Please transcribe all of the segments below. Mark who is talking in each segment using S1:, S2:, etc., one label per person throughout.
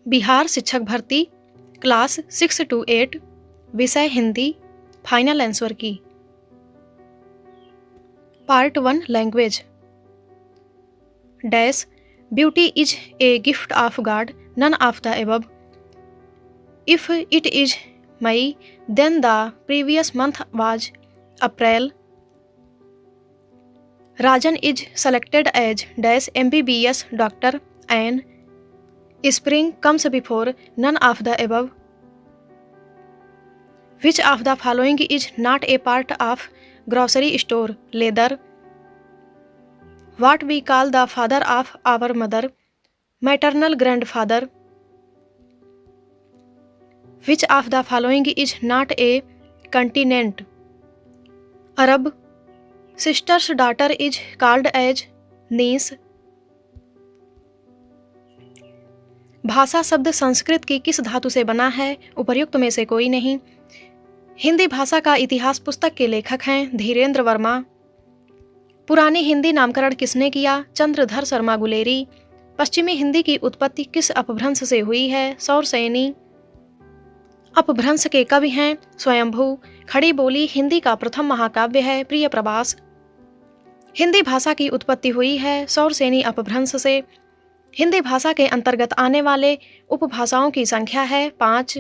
S1: बिहार शिक्षक भर्ती class 6 to 8 विषय हिंदी फाइनल आंसर की। Part 1 language. Dash beauty is a gift of God none of the above. If it is May then the previous month was April. Rajan is selected as dash MBBS doctor and Spring comes before none of the above. Which of the following is not a part of grocery store? Leather. What we call the father of our mother? Maternal grandfather. Which of the following is not a continent? Arab. Sister's daughter is called as niece. भाषा शब्द संस्कृत की किस धातु से बना है? उपर्युक्त में से कोई नहीं। हिंदी भाषा का इतिहास पुस्तक के लेखक हैं धीरेन्द्र वर्मा। पुरानी हिंदी नामकरण किसने किया? चंद्रधर शर्मा गुलेरी। पश्चिमी हिंदी की उत्पत्ति किस अपभ्रंश से हुई है? सौरसेनी। अपभ्रंश के कवि हैं स्वयंभू। खड़ी बोली हिंदी का प्रथम महाकाव्य है प्रिय प्रवास। हिंदी भाषा की उत्पत्ति हुई है सौरसेनी अपभ्रंश से। हिंदी भाषा के अंतर्गत आने वाले उपभाषाओं की संख्या है 5।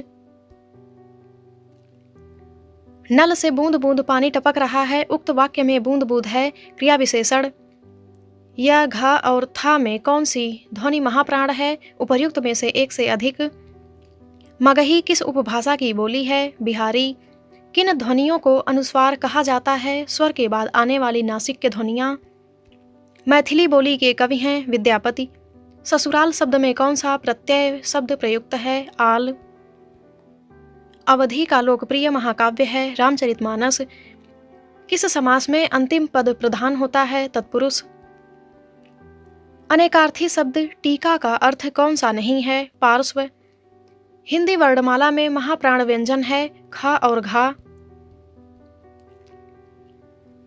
S1: नल से बूंद बूंद पानी टपक रहा है। उक्त वाक्य में बूंद बूंद है क्रिया विशेषण। या घ और था में कौन सी ध्वनि महाप्राण है? उपर्युक्त में से एक से अधिक। मगही किस उपभाषा की बोली है? बिहारी। किन ध्वनियों को अनुस्वार कहा जाता है? स्वर के बाद आने वाली नासिक के ध्वनियां। मैथिली बोली के कवि हैं विद्यापति। ससुराल शब्द में कौन सा प्रत्यय शब्द प्रयुक्त है? आल। अवधि का लोकप्रिय महाकाव्य है रामचरितमानस। किस समास में अंतिम पद प्रधान होता है? तत्पुरुष। अनेकार्थी शब्द टीका का अर्थ कौन सा नहीं है? पार्श्व। हिंदी वर्णमाला में महाप्राण व्यंजन है ख और घा।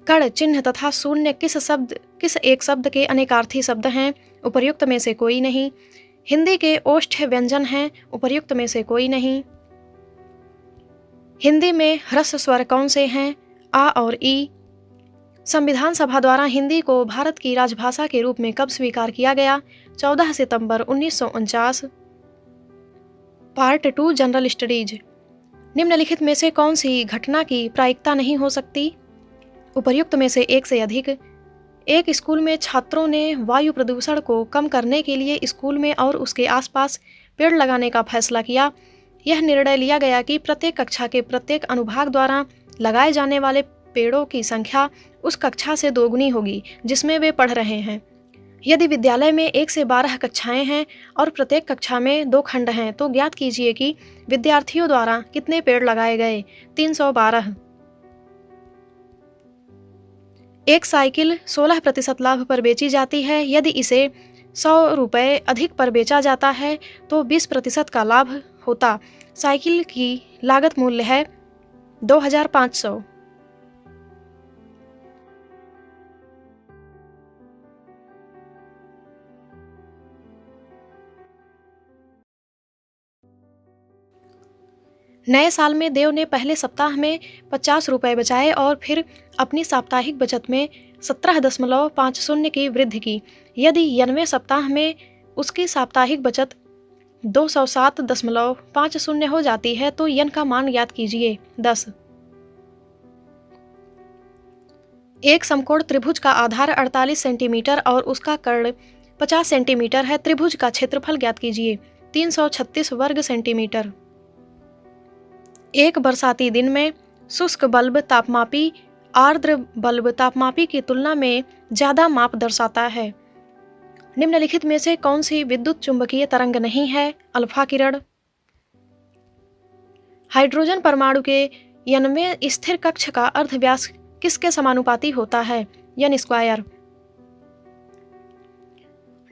S1: कड़ चिन्ह तथा शून्य किस एक शब्द के अनेकार्थी शब्द हैं? उपर्युक्त में से कोई नहीं। हिंदी के ओष्ठ व्यंजन हैं। उपर्युक्त में से कोई नहीं। हिंदी में ह्रस्व स्वर कौन से हैं? आ और ई। संविधान सभा द्वारा हिंदी को भारत की राजभाषा के रूप में कब स्वीकार किया गया? 14 सितंबर 1949। Part 2 general studies. निम्नलिखित में से कौन सी घटना की प्रायिकता नहीं हो सकती? उपर्युक्त में से एक से अधिक। एक स्कूल में छात्रों ने वायु प्रदूषण को कम करने के लिए स्कूल में और उसके आसपास पेड़ लगाने का फैसला किया। यह निर्णय लिया गया कि प्रत्येक कक्षा के प्रत्येक अनुभाग द्वारा लगाए जाने वाले पेड़ों की संख्या उस कक्षा से दोगुनी होगी जिसमें वे पढ़ रहे हैं। यदि विद्यालय में 1 से 12 कक्षाएं हैं और प्रत्येक कक्षा में 2 खंड हैं तो ज्ञात कीजिए कि विद्यार्थियों द्वारा कितने पेड़ लगाए गए? 312। एक साइकिल 16% लाभ पर बेची जाती है। यदि इसे 100 रुपये अधिक पर बेचा जाता है तो 20% का लाभ होता। साइकिल की लागत मूल्य है 2500। नए साल में देव ने पहले सप्ताह में 50 रुपये बचाए और फिर अपनी साप्ताहिक बचत में 17.50 की वृद्धि की। यदि 90वें सप्ताह में उसकी साप्ताहिक बचत 207.50 हो जाती है तो यन का मान ज्ञात कीजिए। 10। एक समकोण त्रिभुज का आधार 48 सेंटीमीटर और उसका कर्ण 50 सेंटीमीटर है। त्रिभुज का क्षेत्रफल ज्ञात कीजिए। 336 वर्ग सेंटीमीटर। एक बरसाती दिन में शुष्क बल्ब तापमापी आर्द्र बल्ब तापमापी की तुलना में ज्यादा माप दर्शाता है। निम्नलिखित में से कौन सी विद्युत चुंबकीय तरंग नहीं है? अल्फा किरण। हाइड्रोजन परमाणु के 90वें स्थिर कक्ष का अर्धव्यास किसके समानुपाती होता है? n square.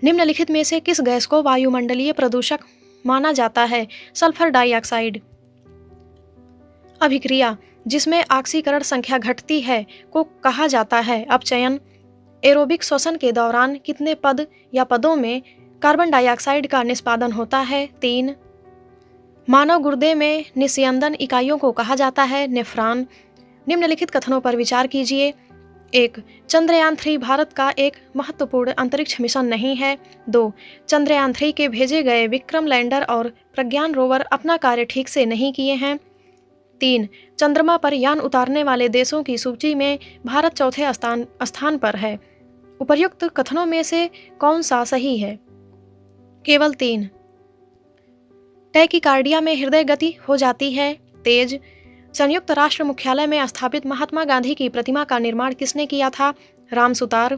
S1: निम्नलिखित में से किस गैस को वायुमंडलीय प्रदूषक माना जाता है? Sulphur dioxide. अभिक्रिया जिसमें ऑक्सीकरण संख्या घटती है को कहा जाता है अपचयन। एरोबिक श्वसन के दौरान कितने पद या पदों में कार्बन डाइऑक्साइड का निष्पादन होता है? 3। मानव गुर्दे में निस्यंदन इकाइयों को कहा जाता है? नेफ्रॉन। निम्नलिखित कथनों पर विचार कीजिए। 1। चंद्रयान 3 भारत का एक महत्वपूर्ण अंतरिक्ष मिशन नहीं है। 2। चंद्रयान 3 के भेजे गए विक्रम लैंडर और प्रज्ञान रोवर अपना कार्य ठीक से नहीं किए हैं। 3। चंद्रमा पर यान उतारने वाले देशों की सूची में भारत चौथे स्थान पर है। उपर्युक्त कथनों में से कौन सा सही है? केवल 3। टैकीकार्डिया में हृदय गति हो जाती है तेज। संयुक्त राष्ट्र मुख्यालय में स्थापित महात्मा गांधी की प्रतिमा का निर्माण किसने किया था? राम सुतार।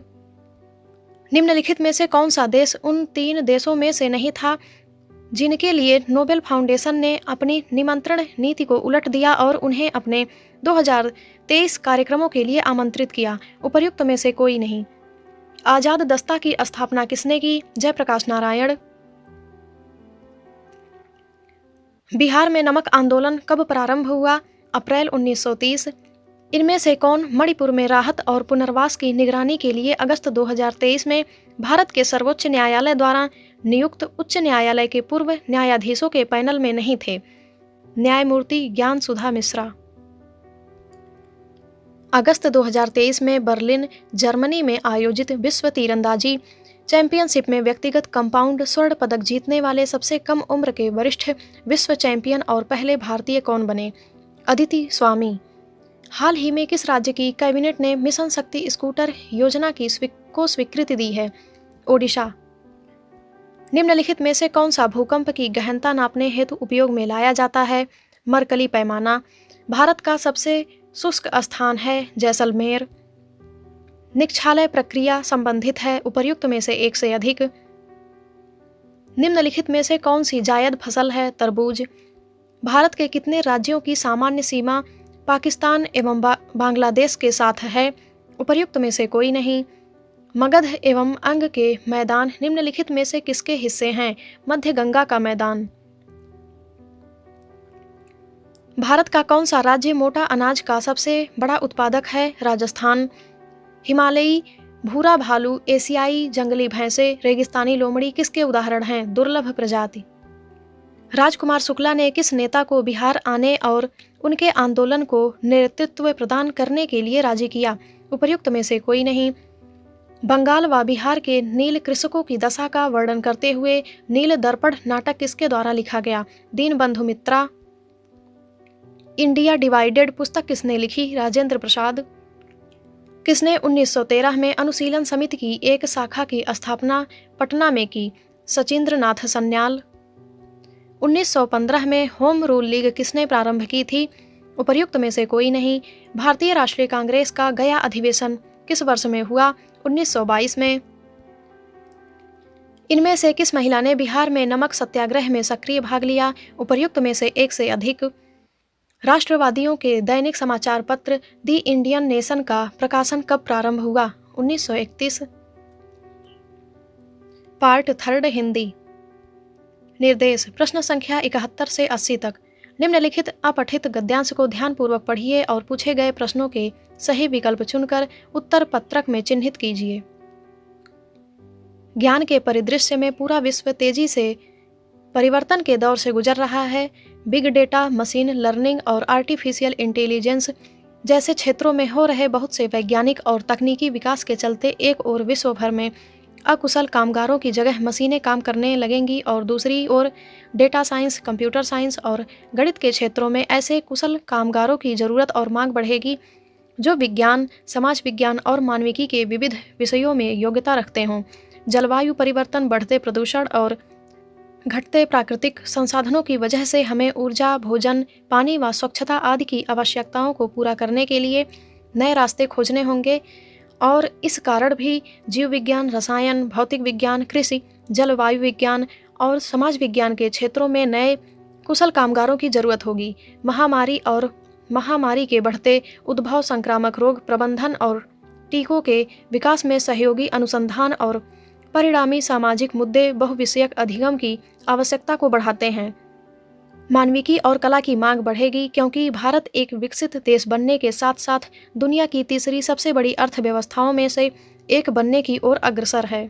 S1: निम्नलिखित में से कौन सा देश उन 3 देशों में से नहीं था जिनके लिए नोबेल फाउंडेशन ने अपनी निमंत्रण नीति को उलट दिया और उन्हें अपने 2023 कार्यक्रमों के लिए आमंत्रित किया? उपर्युक्त में से कोई नहीं। आजाद दस्ता की स्थापना किसने की? जयप्रकाश नारायण। बिहार में नमक आंदोलन कब प्रारंभ हुआ? अप्रैल 1930। इनमें से कौन मणिपुर में राहत और पुनर्वास की निगरानी के लिए अगस्त 2023 में भारत के सर्वोच्च न्यायालय द्वारा नियुक्त उच्च न्यायालय के पूर्व न्यायाधीशों के पैनल में नहीं थे? न्यायमूर्ति ज्ञान सुधा मिश्रा। अगस्त 2023 में बर्लिन, जर्मनी में आयोजित विश्व तीरंदाजी चैंपियनशिप में व्यक्तिगत कंपाउंड स्वर्ण पदक जीतने वाले सबसे कम उम्र के वरिष्ठ विश्व चैंपियन और पहले भारतीय कौन बने? अदिति स्वामी। हाल ही में किस राज्य की कैबिनेट ने मिशन शक्ति स्कूटर योजना को स्वीकृति दी है? ओडिशा। निम्नलिखित में से कौन सा भूकंप की गहनता नापने हेतु उपयोग में लाया जाता है? मरकली पैमाना। भारत का सबसे शुष्क स्थान है जैसलमेर। निक्षालय प्रक्रिया संबंधित है? उपर्युक्त में से एक से अधिक। निम्नलिखित में से कौन सी जायद फसल है? तरबूज। भारत के कितने राज्यों की सामान्य सीमा पाकिस्तान एवं बांग्लादेश के साथ है? उपर्युक्त में से कोई नहीं। मगध एवं अंग के मैदान निम्नलिखित में से किसके हिस्से हैं? मध्य गंगा का मैदान। भारत का कौन सा राज्य मोटा अनाज का सबसे बड़ा उत्पादक है? राजस्थान। हिमालयी भूरा भालू, एशियाई जंगली भैंसे, रेगिस्तानी लोमड़ी किसके उदाहरण हैं? दुर्लभ प्रजाति। राजकुमार शुक्ला ने किस नेता को बिहार आने और उनके आंदोलन को नेतृत्व प्रदान करने के लिए राजी किया? उपर्युक्त में से कोई नहीं। बंगाल व बिहार के नील कृषकों की दशा का वर्णन करते हुए नील दर्पण नाटक किसके द्वारा लिखा गया? दीनबंधु मित्रा। इंडिया डिवाइडेड पुस्तक किसने लिखी? राजेंद्र प्रसाद। किसने 1913 में अनुशीलन समिति की एक शाखा की स्थापना पटना में की? सचिंद्र नाथ सन्याल। 1915 में होम रूल लीग किसने प्रारंभ की थी? उपर्युक्त में से कोई नहीं। भारतीय राष्ट्रीय कांग्रेस का गया अधिवेशन किस वर्ष में हुआ? 1922 में। इनमें से किस महिला ने बिहार में नमक सत्याग्रह में सक्रिय भाग लिया? उपर्युक्त में से एक से अधिक। राष्ट्रवादियों के दैनिक समाचार पत्र दी इंडियन नेशन का प्रकाशन कब प्रारंभ हुआ? 1931। पार्ट 3 हिंदी। निर्देश प्रश्न संख्या 71 से 80 तक। निम्नलिखित अपठित गद्यांश को ध्यानपूर्वक पढ़िए और पूछे गए प्रश्नों के सही विकल्प चुनकर उत्तर पत्रक में चिन्हित कीजिए। ज्ञान के परिदृश्य में पूरा विश्व तेजी से परिवर्तन के दौर से गुजर रहा है। बिग डेटा, मशीन लर्निंग और आर्टिफिशियल इंटेलिजेंस जैसे क्षेत्रों में हो रहे बहुत से वैज्ञानिक और तकनीकी विकास के चलते एक ओर विश्व भर में अकुशल कामगारों की जगह मशीनें काम करने लगेंगी और दूसरी ओर डेटा साइंस, कंप्यूटर साइंस और गणित के क्षेत्रों में ऐसे कुशल कामगारों की जरूरत और मांग बढ़ेगी जो विज्ञान, समाज विज्ञान और मानविकी के विविध विषयों में योग्यता रखते हों। जलवायु परिवर्तन, बढ़ते प्रदूषण और घटते प्राकृतिक संसाधनों की वजह से हमें ऊर्जा, भोजन, पानी व स्वच्छता आदि की आवश्यकताओं को पूरा करने के लिए नए रास्ते खोजने होंगे और इस कारण भी जीव विज्ञान, रसायन, भौतिक विज्ञान, कृषि, जलवायु विज्ञान और समाज विज्ञान के क्षेत्रों में नए कुशल कामगारों की जरूरत होगी। महामारी के बढ़ते उद्भव, संक्रामक रोग प्रबंधन और टीकों के विकास में सहयोगी अनुसंधान और परिणामी सामाजिक मुद्दे बहुविषयक अधिगम की आवश्यकता को बढ़ाते हैं। मानविकी और कला की मांग बढ़ेगी क्योंकि भारत एक विकसित देश बनने के साथ साथ दुनिया की तीसरी सबसे बड़ी अर्थव्यवस्थाओं में से एक बनने की ओर अग्रसर है।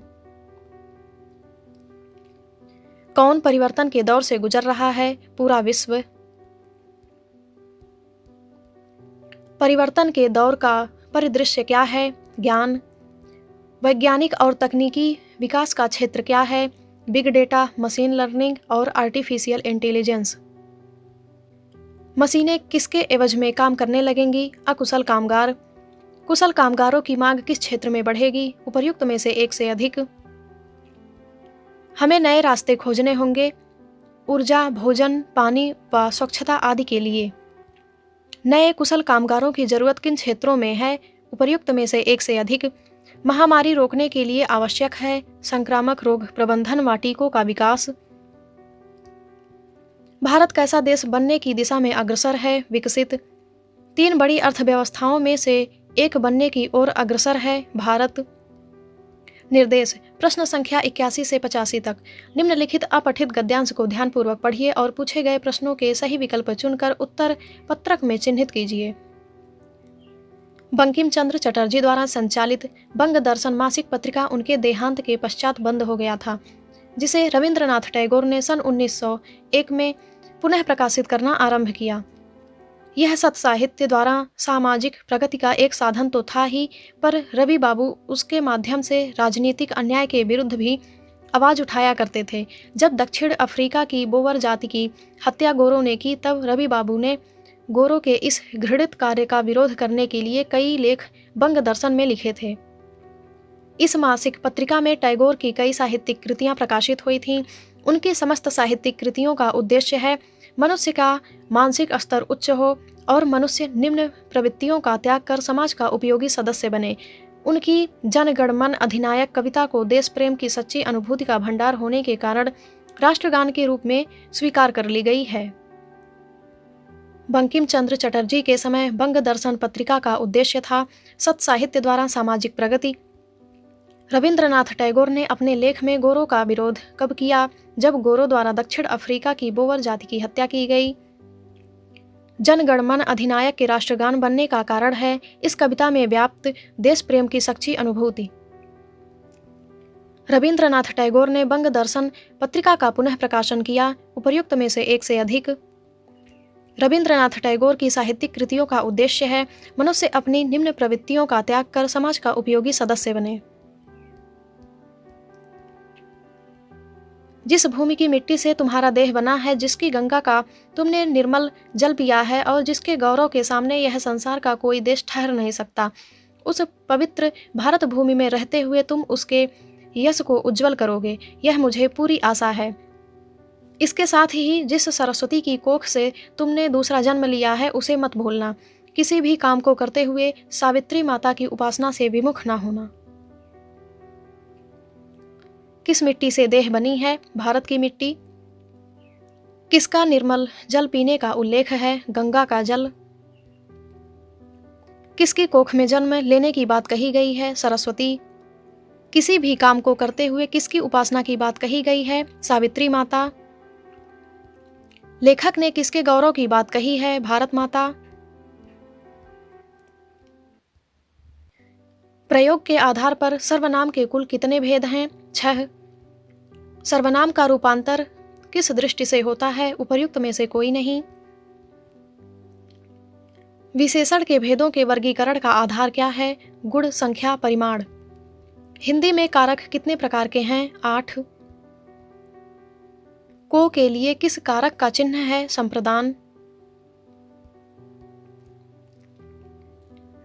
S1: कौन परिवर्तन के दौर से गुजर रहा है? पूरा विश्व। परिवर्तन के दौर का परिदृश्य क्या है? ज्ञान। वैज्ञानिक और तकनीकी विकास का क्षेत्र क्या है? बिग डेटा, मशीन लर्निंग और आर्टिफिशियल इंटेलिजेंस। मशीनें किसके एवज में काम करने लगेंगी? अकुशल कामगार। कुशल कामगारों की मांग किस क्षेत्र में बढ़ेगी? उपर्युक्त में से एक से अधिक। हमें नए रास्ते खोजने होंगे ऊर्जा, भोजन, पानी व स्वच्छता आदि के लिए। नए कुशल कामगारों की जरूरत किन क्षेत्रों में है? उपर्युक्त में से एक से अधिक। महामारी रोकने के लिए आवश्यक है संक्रामक रोग प्रबंधन व टीकों का विकास। भारत कैसा देश बनने की दिशा में अग्रसर है? विकसित। 3 बड़ी अर्थव्यवस्थाओं में से एक बनने की ओर अग्रसर है भारत। निर्देश। प्रश्न संख्या 81 से 85 तक निम्नलिखित अपठित गद्यांश को ध्यानपूर्वक पढ़िए और पूछे गए प्रश्नों के सही विकल्प चुनकर उत्तर पत्रक में चिन्हित कीजिए। बंकिम चंद्र चटर्जी द्वारा संचालित बंग दर्शन मासिक पत्रिका उनके देहांत के पश्चात बंद हो गया था, जिसे रविंद्रनाथ टैगोर ने सन 1901 में पुनः प्रकाशित करना आरंभ किया। यह सत साहित्य द्वारा सामाजिक प्रगति का एक साधन तो था ही, पर रवि बाबू उसके माध्यम से राजनीतिक अन्याय के विरुद्ध भी आवाज उठाया करते थे। जब दक्षिण अफ्रीका की बोवर जाति की हत्या गोरों ने की, तब रवि बाबू ने गोरों के इस घृणित कार्य का विरोध करने के लिए कई लेख बंग दर्शन में लिखे थे। इस मासिक पत्रिका में टैगोर की कई साहित्यिक कृतियां प्रकाशित हुई थीं। उनकी समस्त साहित्यिक कृतियों का उद्देश्य है मनुष्य का मानसिक स्तर उच्च हो और मनुष्य निम्न प्रवृत्तियों का त्याग कर समाज का उपयोगी सदस्य बने। उनकी जनगणमन अधिनायक कविता को देश प्रेम की सच्ची अनुभूति का भंडार होने के कारण राष्ट्रगान के रूप में स्वीकार कर ली गई है। बंकिम चंद्र चटर्जी के समय बंग दर्शन पत्रिका का उद्देश्य था सत साहित्य द्वारा सामाजिक प्रगति। रविंद्रनाथ टैगोर ने अपने लेख में गोरों का विरोध कब किया? जब गोरों द्वारा दक्षिण अफ्रीका की बोवर जाति की हत्या की गई। जनगणमन अधिनायक के राष्ट्रगान बनने का कारण है इस कविता में व्याप्त देश प्रेम की सच्ची अनुभूति। रविंद्रनाथ टैगोर ने बंग दर्शन पत्रिका का पुनः प्रकाशन किया। उपर्युक्त में से एक से अधिक। रविंद्रनाथ टैगोर की साहित्यिक कृतियों का उद्देश्य है मनुष्य अपनी निम्न प्रवृत्तियों का त्याग कर समाज का उपयोगी सदस्य बने। जिस भूमि की मिट्टी से तुम्हारा देह बना है, जिसकी गंगा का तुमने निर्मल जल पिया है और जिसके गौरव के सामने यह संसार का कोई देश ठहर नहीं सकता, उस पवित्र भारत भूमि में रहते हुए तुम उसके यश को उज्जवल करोगे, यह मुझे पूरी आशा है। इसके साथ ही जिस सरस्वती की कोख से तुमने दूसरा जन्म लिया है, उसे मत भूलना। किसी भी काम को करते हुए सावित्री माता की उपासना से विमुख न होना। किस मिट्टी से देह बनी है? भारत की मिट्टी। किसका निर्मल जल पीने का उल्लेख है? गंगा का जल। किसकी कोख में जन्म लेने की बात कही गई है? सरस्वती। किसी भी काम को करते हुए किसकी उपासना की बात कही गई है? सावित्री माता। लेखक ने किसके गौरव की बात कही है? भारत माता। प्रयोग के आधार पर सर्वनाम के कुल कितने भेद हैं? 6। सर्वनाम का रूपांतर किस दृष्टि से होता है? उपर्युक्त में से कोई नहीं। विशेषण के भेदों के वर्गीकरण का आधार क्या है? गुण, संख्या, परिमाण। हिंदी में कारक कितने प्रकार के हैं? 8। को के लिए किस कारक का चिन्ह है? संप्रदान।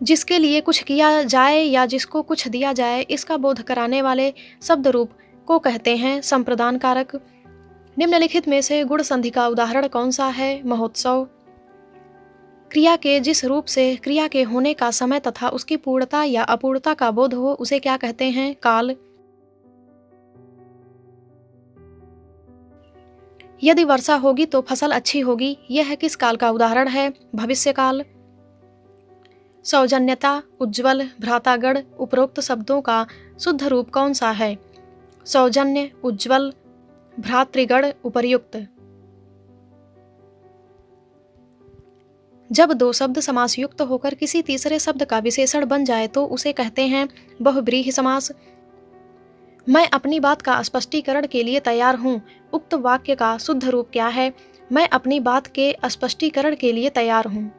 S1: जिसके लिए कुछ किया जाए या जिसको कुछ दिया जाए, इसका बोध कराने वाले शब्द रूप को कहते हैं संप्रदान कारक। निम्नलिखित में से गुण संधि का उदाहरण कौन सा है? महोत्सव। क्रिया के जिस रूप से क्रिया के होने का समय तथा उसकी पूर्णता या अपूर्णता का बोध हो, उसे क्या कहते हैं? काल। यदि वर्षा होगी तो फसल अच्छी होगी, यह किस काल का उदाहरण है? भविष्यकाल। सौजन्यता, उज्ज्वल, भ्रातागण उपरोक्त शब्दों का शुद्ध रूप कौन सा है? सौजन्य, उज्ज्वल, भ्रातृगण, उपर्युक्त। जब दो शब्द समासयुक्त होकर किसी तीसरे शब्द का विशेषण बन जाए तो उसे कहते हैं बहुव्रीहि समास। मैं अपनी बात का स्पष्टीकरण के लिए तैयार हूँ। उक्त वाक्य का शुद्ध रूप क्या है? मैं अपनी बात के स्पष्टीकरण के लिए तैयार हूँ।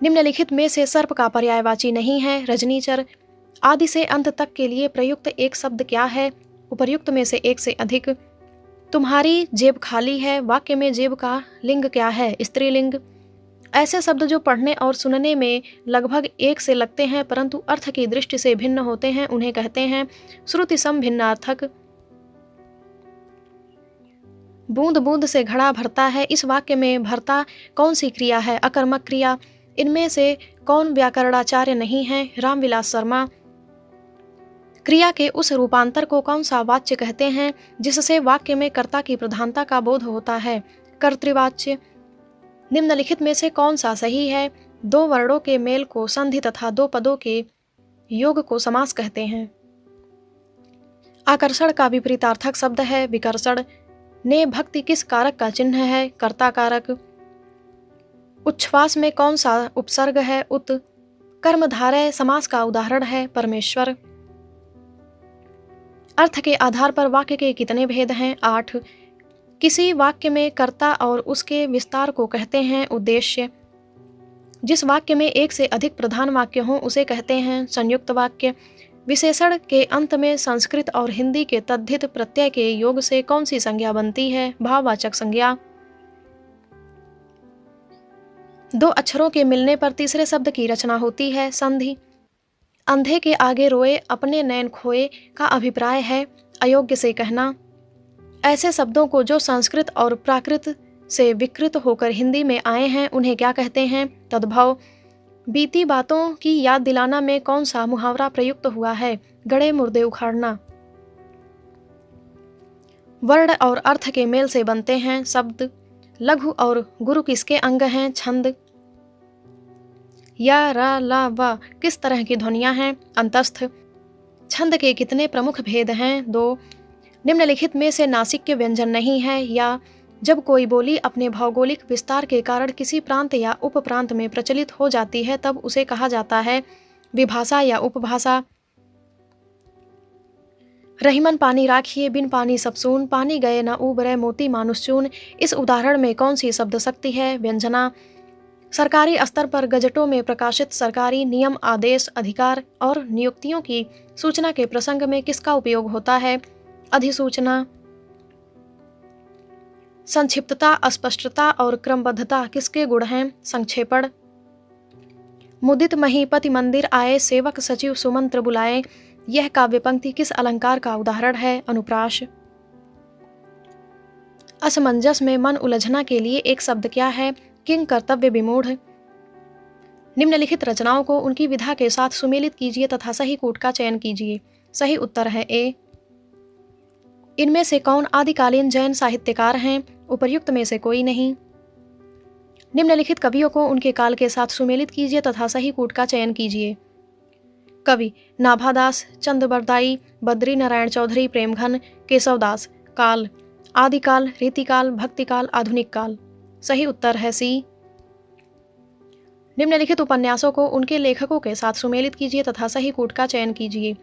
S1: निम्नलिखित में से सर्प का पर्यायवाची नहीं है। रजनीचर। आदि से अंत तक के लिए प्रयुक्त एक शब्द क्या है? उपर्युक्त में से एक से अधिक। तुम्हारी जेब खाली है। वाक्य में जेब का लिंग क्या है? स्त्रीलिंग। ऐसे शब्द जो पढ़ने और सुनने में लगभग एक से लगते हैं परंतु अर्थ की दृष्टि से भिन्न होते हैं उन्हें कहते हैं श्रुति सम भिन्नार्थक। बूंद बूंद से घड़ा भरता है। इस वाक्य में भरता कौन सी क्रिया है? अकर्मक क्रिया। इनमें से कौन व्याकरणाचार्य नहीं है? रामविलास शर्मा। क्रिया के उस रूपांतर को कौन सा वाच्य कहते हैं जिससे वाक्य में कर्ता की प्रधानता का बोध होता है? कर्तृवाच्य। निम्नलिखित में से कौन सा सही है? दो वर्णों के मेल को संधि तथा दो पदों के योग को समास कहते हैं। आकर्षण का विपरीतार्थक शब्द है विकर्षण। ने भक्ति किस कारक का चिन्ह है? कर्ता कारक। उच्छ्वास में कौन सा उपसर्ग है? उत। कर्मधारय समास का उदाहरण है परमेश्वर। अर्थ के आधार पर वाक्य के कितने भेद हैं? 8। किसी वाक्य में कर्ता और उसके विस्तार को कहते हैं उद्देश्य। जिस वाक्य में एक से अधिक प्रधान वाक्य हों उसे कहते हैं संयुक्त वाक्य। विशेषण के अंत में संस्कृत और हिंदी के तद्धित प्रत्यय के योग से कौन सी संज्ञा बनती है? भाववाचक संज्ञा। दो अक्षरों के मिलने पर तीसरे शब्द की रचना होती है संधि। अंधे के आगे रोए अपने नैन खोए का अभिप्राय है अयोग्य से कहना। ऐसे शब्दों को जो संस्कृत और प्राकृत से विकृत होकर हिंदी में आए हैं उन्हें क्या कहते हैं? तद्भव। बीती बातों की याद दिलाना में कौन सा मुहावरा प्रयुक्त हुआ है? गड़े मुर्दे उखाड़ना। वर्ण और अर्थ के मेल से बनते हैं शब्द। लघु और गुरु किसके अंग हैं? छंद। या रा ला वा किस तरह की ध्वनियां हैं? अंतस्थ। छंद के कितने प्रमुख भेद हैं? 2। निम्नलिखित में से नासिक व्यंजन नहीं है। या जब कोई बोली अपने भौगोलिक विस्तार के कारण किसी प्रांत या उपप्रांत में प्रचलित हो जाती है तब उसे कहा जाता है विभाषा या उपभाषा। रहीमन पानी राखिए बिन पानी सब सून। पानी गए न उबरे मोती मानुष चून। इस उदाहरण में कौन सी शब्द शक्ति है? व्यंजना। सरकारी स्तर पर गजटों में प्रकाशित सरकारी नियम आदेश अधिकार और नियुक्तियों की सूचना के प्रसंग में किसका उपयोग होता है? अधिसूचना। संक्षिप्तता अस्पष्टता और क्रमबद्धता किसके गुण हैं? संक्षेपण। मुदित महीपति मंदिर आए सेवक सचिव सुमंत्र बुलाए। यह काव्य पंक्ति किस अलंकार का उदाहरण है? अनुप्रास। असमंजस में मन उलझना के लिए एक शब्द क्या है? किंग कर्तव्य विमूढ़। निम्नलिखित रचनाओं को उनकी विधा के साथ सुमेलित कीजिए तथा सही कूट का चयन कीजिए। सही उत्तर है ए। इनमें से कौन आदिकालीन जैन साहित्यकार हैं? उपर्युक्त में से कोई नहीं। निम्नलिखित कवियों को उनके काल के साथ सुमेलित कीजिए तथा सही कूट का चयन कीजिए। कवि नाभादास, चंद्रबरदाई, बद्री नारायण चौधरी, प्रेमघन, केशवदास। काल आदिकाल, रीतिकाल, भक्तिकाल, आधुनिक काल। सही उत्तर है सी। निम्नलिखित उपन्यासों को उनके लेखकों के साथ सुमेलित कीजिए तथा सही कूट का चयन कीजिए।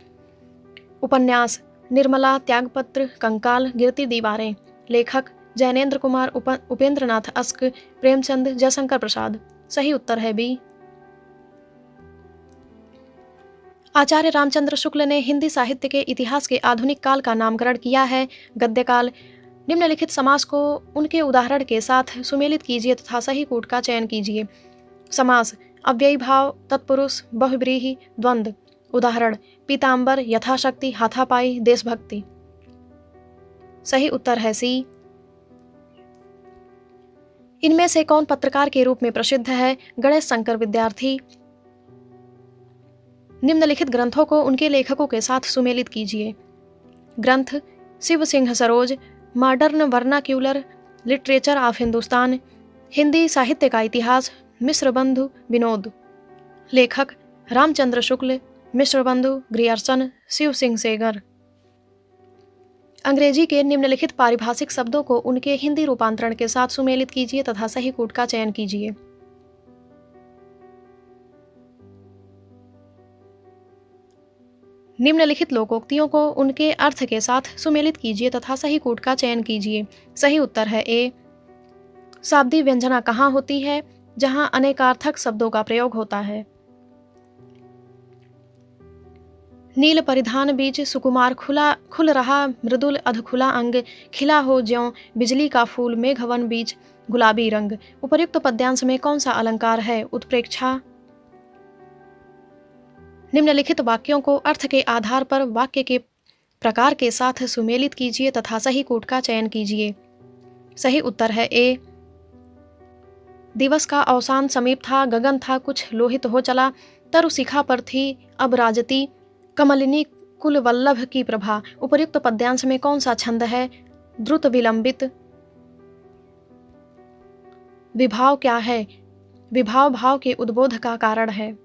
S1: उपन्यास निर्मला, त्यागपत्र, कंकाल, गिरती दीवारें। लेखक जैनेन्द्र कुमार, उपेंद्रनाथ अस्क, प्रेमचंद, जयशंकर प्रसाद। सही उत्तर है बी। आचार्य रामचंद्र शुक्ल ने हिंदी साहित्य के इतिहास के आधुनिक काल का नामकरण किया है गद्यकाल। निम्नलिखित समास को उनके उदाहरण के साथ सुमेलित कीजिए तथा सही कूट का चयन कीजिए। समास अव्ययी भाव, तत्पुरुष, बहुब्रीहि, द्वंद्व। उदाहरण पीताम्बर, यथाशक्ति, हाथापाई, देशभक्ति। सही उत्तर है सी। इनमें से कौन पत्रकार के रूप में प्रसिद्ध है? गणेश शंकर विद्यार्थी। निम्नलिखित ग्रंथों को उनके लेखकों के साथ सुमेलित कीजिए। ग्रंथ Shiv Singh Saroj, modern vernacular literature of Hindustan, Hindi साहित्य का इतिहास, मिश्र बंधु विनोद। लेखक रामचंद्र शुक्ल, मिश्र बंधु ग्रियर्सन, शिव सिंह सेगर। अंग्रेजी के निम्नलिखित पारिभाषिक शब्दों को उनके हिंदी रूपांतरण के साथ सुमेलित कीजिए तथा सही कूट का चयन कीजिए। निम्नलिखित लोकोक्तियों को उनके अर्थ के साथ सुमेलित कीजिए तथा सही कूट का चयन कीजिए। सही उत्तर है ए। शाब्दिक व्यंजना कहाँ होती है? जहाँ अनेकार्थक शब्दों का प्रयोग होता है। नील परिधान बीच सुकुमार खुल रहा मृदुल अधखुला अंग, खिला हो ज्यों बिजली का फूल मेघवन बीच गुलाबी रंग। उपर्युक्त पद्यांश में कौन सा अलंकार है? उत्प्रेक्षा। निम्नलिखित वाक्यों को अर्थ के आधार पर वाक्य के प्रकार के साथ सुमेलित कीजिए तथा सही कूट का चयन कीजिए। सही उत्तर है ए। दिवस का अवसान समीप था, गगन था कुछ लोहित हो चला, तरु शिखा पर थी अब राजती कमलिनी कुल वल्लभ की प्रभा। उपर्युक्त पद्यांश में कौन सा छंद है? द्रुत विलंबित। विभाव क्या है? विभाव भाव के उद्बोध का कारण है।